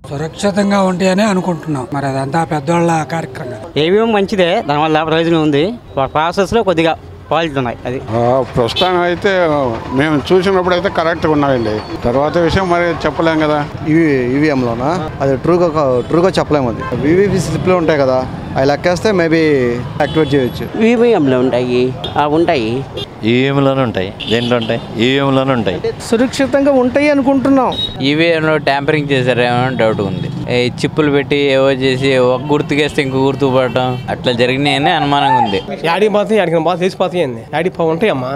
సురక్షితంగా ఉంటాయని అనుకుంటున్నాం. మరి అదంతా పెద్దవాళ్ళ కార్యక్రమం. ఈవీఎం మంచిదే, దానివల్ల ప్రయోజనం ఉంది. ప్రాసెస్లో కొద్దిగా క్వాలిటీ ఉన్నాయి. అది ప్రస్తుతానికి అయితే మేము చూసినప్పుడు అయితే కరెక్ట్గా ఉన్నాయండి. తర్వాత విషయం మరి చెప్పలేం కదా. ఈవీఎంలోనా అది ట్రూగా చెప్పలేము. అది వివిపి స్లిప్లో ఉంటాయి కదా, అవి లెక్కేస్తే మేబీ యాక్టివేట్ చేయొచ్చు. ఈవీఎంలో ఉంటాయి ఉంటాయి ఈవీఎంలోనే ఉంటాయి. దేంట్లో ఉంటాయి? ఈవీఎంలోనే ఉంటాయి. సురక్షితంగా ఉంటాయి అనుకుంటున్నాం. ఈవీఎంలో ట్యాంపరింగ్ చేశారేమో డౌట్ ఉంది. చిప్పులు పెట్టి ఏవో చేసి ఒక గుర్తుకేస్తే ఇంకో గుర్తు పడటం అట్లా జరిగినాయని అనుమానంగా ఉంది. యాడికి పోతాయి, యాడికి బాగా తెలిసిపోతాయండి. యాడికి ఉంటాయమ్మా,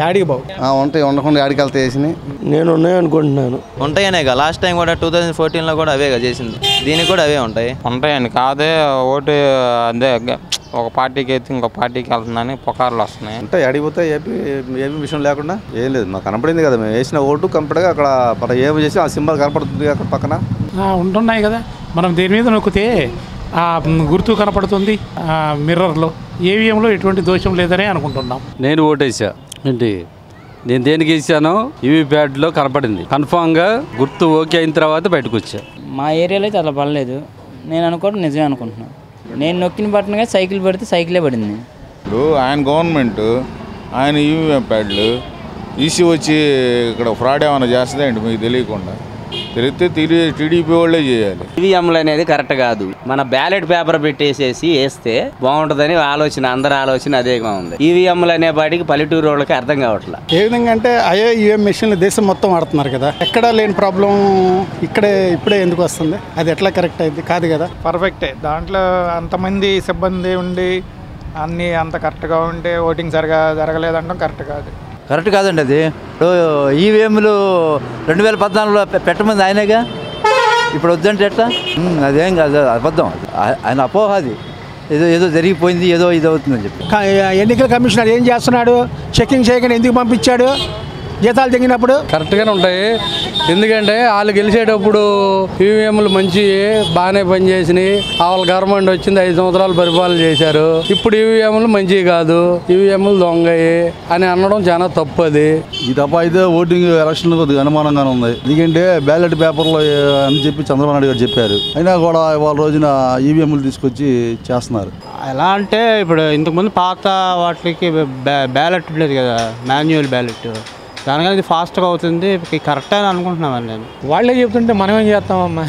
యాడికి బాగు ఉంటాయి. ఉండకుండా యాడికి వెళ్తే వేసి నేను ఉన్నాయి అనుకుంటున్నాను. ఉంటాయనే కదా, లాస్ట్ టైం కూడా 2014లో కూడా అవే చేసింది. దీనికి కూడా అవే ఉంటాయండి. కాదే ఓటు అదే ఒక పార్టీకి అయితే ఇంకో పార్టీకి వెళ్తుందని పుకార్లు వస్తున్నాయి. అంటే అడిగిపోతే ఏమి విషయం లేకుండా ఏం లేదు. మాకు కనపడింది కదా, మేము వేసిన ఓటు కంప్లీట్గా అక్కడ ఏమి చేసి ఆ సింబల్ కనపడుతుంది అక్కడ పక్కన ఉంటున్నాయి కదా. మనం దేని మీద నొక్కితే ఆ గుర్తు కనపడుతుంది మిర్రర్లో. ఈవీఎంలో ఎటువంటి దోషం లేదని అనుకుంటున్నాం. నేను ఓటేసా ఏంటి, నేను దేనికి వేసానో ఈవీప్యాడ్లో కనపడింది. కన్ఫామ్గా గుర్తు ఓకే అయిన తర్వాత బయటకు వచ్చా. మా ఏరియాలో అయితే అలా పడలేదు. నేను అనుకోవడం నిజమే అనుకుంటున్నాను. నేను నొక్కిన బట్టనగా సైకిల్ పడితే సైకిలే పడింది. ఇప్పుడు ఆయన గవర్నమెంట్ ఆయన ఈవీఎం ప్యాడ్లు ఈసీ వచ్చి ఇక్కడ ఫ్రాడ్ ఏమైనా చేస్తుందా ఏంటి మీకు తెలియకుండా? తెలిస్తే టీడీపీ వాళ్ళే చేయాలి. ఈవీఎంలు అనేది కరెక్ట్ కాదు. మన బ్యాలెట్ పేపర్ పెట్టేసేసి వేస్తే బాగుంటుందని ఆలోచన, అందరి ఆలోచన అదేగా ఉంది. ఈవీఎంలు అనే వాటికి పల్లెటూరు వాళ్ళకి అర్థం కావట్లేదు. ఏ విధంగా అంటే అయ్యే ఈవీఎం మెషిన్లు దేశం మొత్తం వాడుతున్నారు కదా, ఎక్కడా లేని ప్రాబ్లం ఇప్పుడే ఎందుకు వస్తుంది? అది ఎట్లా కరెక్ట్ అయింది? కాదు కదా. పర్ఫెక్టే. దాంట్లో అంతమంది సిబ్బంది ఉండి అన్నీ అంత కరెక్ట్గా ఉంటే ఓటింగ్ సరిగా జరగలేదంటాం కరెక్ట్ కాదు. కరెక్ట్ కాదండి. అది ఇప్పుడు ఈవీఎంలు 2014లో పెట్టమంది ఆయనేగా, ఇప్పుడు వద్దంటే ఎట్లా? అదేం కాదు, అబద్ధం. ఆయన అపోహ. అది ఏదో జరిగిపోయింది, ఏదో ఇది అవుతుందని చెప్పి. ఎన్నికల కమిషనర్ ఏం చేస్తున్నాడు? చెకింగ్ చేయకుండా ఎందుకు పంపించాడు? జీతాలు తగ్గినప్పుడు కరెక్ట్గానే ఉంటాయి. ఎందుకంటే వాళ్ళు గెలిచేటప్పుడు ఈవీఎంలు మంచి బాగానే పనిచేసినాయి. వాళ్ళ గవర్నమెంట్ వచ్చింది, 5 సంవత్సరాలు పరిపాలన చేశారు. ఇప్పుడు ఈవీఎంలు మంచివి కాదు, ఈవీఎంలు దొంగయి అని అనడం చాలా తప్పు. అది ఈ తప్ప అయితే ఓటింగ్ ఎలక్షన్ కొద్దిగా అనుమానంగానే ఉంది. ఎందుకంటే బ్యాలెట్ పేపర్లో అని చెప్పి చంద్రబాబు నాయుడు గారు చెప్పారు. అయినా కూడా వాళ్ళ రోజున ఈవీఎంలు తీసుకొచ్చి చేస్తున్నారు. ఎలా అంటే ఇప్పుడు ఇంతకుముందు పాత వాటికి బ్యాలెట్ లేదు కదా, మాన్యువల్ బ్యాలెట్. దానికన్నా ఇది ఫాస్ట్గా అవుతుంది, కరెక్ట్ అని అనుకుంటున్నాను నేను. వాళ్ళే చెప్తుంటే మనం ఏం చేస్తామమ్మా?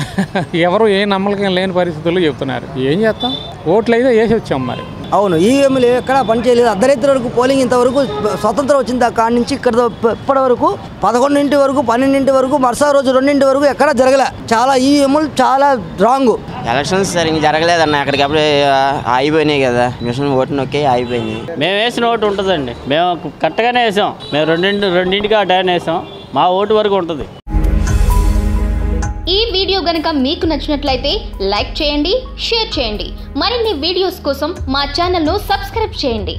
ఎవరు ఏ నమ్మకం లేని పరిస్థితుల్లో చెప్తున్నారు. ఏం చేస్తాం? ఓట్లు అయితే వేసి వచ్చాం మరి. అవును, ఈవీఎంలు ఎక్కడా పనిచేయలేదు. అర్ధరాత్రి వరకు పోలింగ్ ఇంతవరకు స్వతంత్రం వచ్చిన కాడి నుంచి ఇక్కడ ఇప్పటి వరకు 11 వరకు 12 వరకు మరుసటి రోజు 2 వరకు ఎక్కడా జరగలే. చాలా ఈవీఎంలు చాలా రాంగ్. ఎలక్షన్స్ సరిగ్గా జరగలేదన్న, అక్కడికప్పుడు ఆగిపోయినాయి కదా, మిషన్ ఓటు నొక్కి ఆగిపోయినాయి. మేము వేసిన ఓటు ఉంటుందండి, మేము కరెక్ట్గానే వేసాం. మేము రెండింటికి ఆ టైం వేసాం. మా ఓటు వరకు ఉంటుంది. ఈ వీడియో గనుక మీకు నచ్చినట్లయితే లైక్ చేయండి, షేర్ చేయండి. మరిన్ని వీడియోస్ కోసం మా ఛానల్ను సబ్స్క్రైబ్ చేయండి.